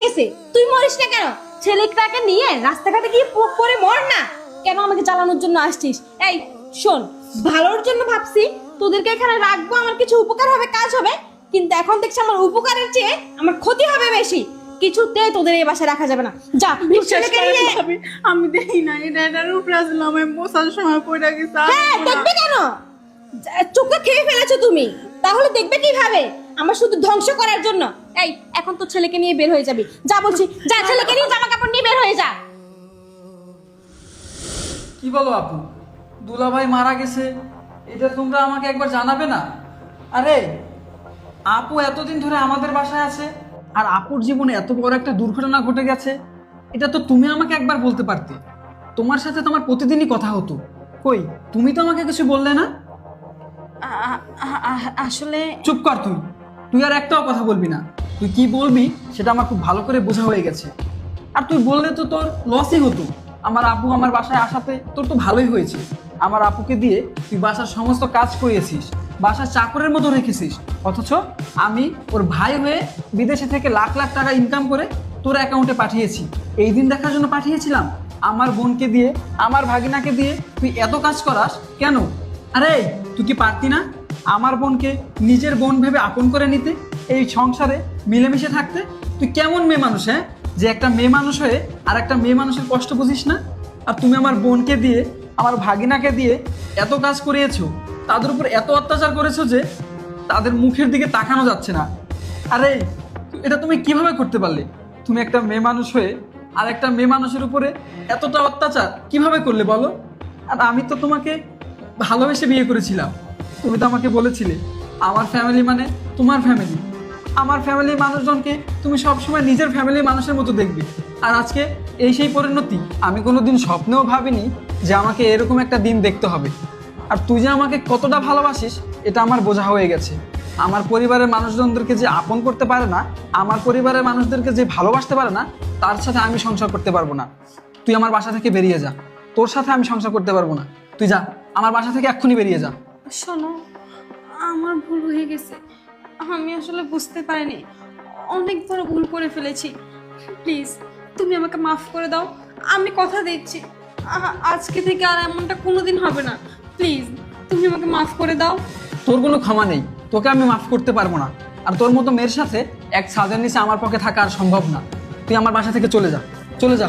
এসে তুই মরিস না কেন? ছেলেটাকে নিয়ে রাস্তাঘাটে গিয়ে পড়ে মর না। কেন আমাকে জ্বালানোর জন্য আসছিস? এই শোন, ভালোর জন্য ভাবছি তোদেরকে এখানে রাখবো, আমার কিছু উপকার হবে, কাজ হবে, কিন্তু এখন দেখছি আমার উপকারের চেয়ে আমার ক্ষতি হবে বেশি। কিছুতেই তোদের এই বাসায় রাখা যাবে না। যা ছেলেকে নিয়ে। আমি দেখি না এটার উপরে আসলাম, আমি বসার সময় পড়ে গেছে। হ্যাঁ দেখবে কেন? চোখে খেয়ে ফেলেছো তুমি, তাহলে দেখবে কিভাবে? আমার শুধু ধ্বংস করার জন্য। এই এখন তো ছেলেকে নিয়ে বের হয়ে যাবি, যা বলছি, যা ছেলেকে নিয়ে জামা কাপড় নিয়ে বের হয়ে যা। কি বলো আপু, দুলাভাই মারা গেছে, এটা তোমরা আমাকে একবার জানাবে না? আরে আপু এতদিন ধরে আমাদের বাসায় আছে, আর আপুর জীবনে এত বড় একটা দুর্ঘটনা ঘটে গেছে, এটা তো তুমি আমাকে একবার বলতে পারতে। তোমার সাথে তো আমার প্রতিদিনই কথা হতো, কই তুমি তো আমাকে কিছু বললে না। আসলে চুপ কর তুই, তুই আর একটাও কথা বলবি না। তুই কি বলবি সেটা আমার খুব ভালো করে বোঝা হয়ে গেছে। আর তুই বললে তো তোর লসই হতো। আমার আপু আমার বাসায় আসাতে তোর তো ভালোই হয়েছে। আমার আপুকে দিয়ে তুই বাসার সমস্ত কাজ করিয়েছিস, বাসার চাকরের মতো রেখেছিস, অথচ আমি ওর ভাই হয়ে বিদেশে থেকে লাখ লাখ টাকা ইনকাম করে তোর অ্যাকাউন্টে পাঠিয়েছি। এই দিন দেখার জন্য পাঠিয়েছিলাম। আমার বোনকে দিয়ে, আমার ভাগিনাকে দিয়ে তুই এত কাজ করাস কেন? আরে তুই কি পারতি না আমার বোনকে নিজের বোন ভেবে আপন করে নিতে, এই সংসারে মিলেমিশে থাকতে? তুই কেমন মেয়ে মানুষ, হ্যাঁ, যে একটা মেয়ে মানুষ হয়ে আর একটা মেয়ে মানুষের কষ্ট বুঝিস না? আর তুমি আমার বোনকে দিয়ে, আমার ভাগিনাকে দিয়ে এত কাজ করিয়েছো, তাদের উপর এত অত্যাচার করেছো যে তাদের মুখের দিকে তাকানো যাচ্ছে না। আরে এটা তুমি কিভাবে করতে পারলে? তুমি একটা মেয়ে মানুষ হয়ে আর একটা মেয়ে মানুষের উপরে এতটা অত্যাচার কিভাবে করলে বলো? আর আমি তো তোমাকে ভালোবেসে বিয়ে করেছিলাম। তুমি তো আমাকে বলেছিলে আমার ফ্যামিলি মানে তোমার ফ্যামিলি। আমার ফ্যামিলির মানুষজনকে তুমি সবসময় নিজের ফ্যামিলির মানুষের মতো দেখবে। আর আজকে এই সেই পরিণতি। আমি কোনোদিন স্বপ্নেও ভাবিনি যে আমাকে এরকম একটা দিন দেখতে হবে। আর তুই যে আমাকে কতটা ভালোবাসিস এটা আমার বোঝা হয়ে গেছে। আমার পরিবারের মানুষজনদেরকে যে আপন করতে পারে না, আমার পরিবারের মানুষদেরকে যে ভালোবাসতে পারে না, তার সাথে আমি সংসার করতে পারবো না। তুই আমার বাসা থেকে বেরিয়ে যা, তোর সাথে আমি সংসার করতে পারবো না। তুই যা, আমার বাসা থেকে এক্ষুনি বেরিয়ে যা। শোনো, আমার ভুল হয়ে গেছে, আমি আসলে বুঝতে পারিনি, অনেক বড় ভুল করে ফেলেছি। প্লিজ তুমি আমাকে মাফ করে দাও, আমি কথা দিচ্ছি আজকে থেকে আর এমনটা কোনোদিন হবে না। প্লিজ তুমি আমাকে মাফ করে দাও। তোর কোনো ক্ষমা নেই, তোকে আমি মাফ করতে পারবো না। আর তোর মতো মেয়ের সাথে এক ছাদের নিচে আমার পক্ষে থাকা আর সম্ভব না। তুই আমার বাসা থেকে চলে যা, চলে যা।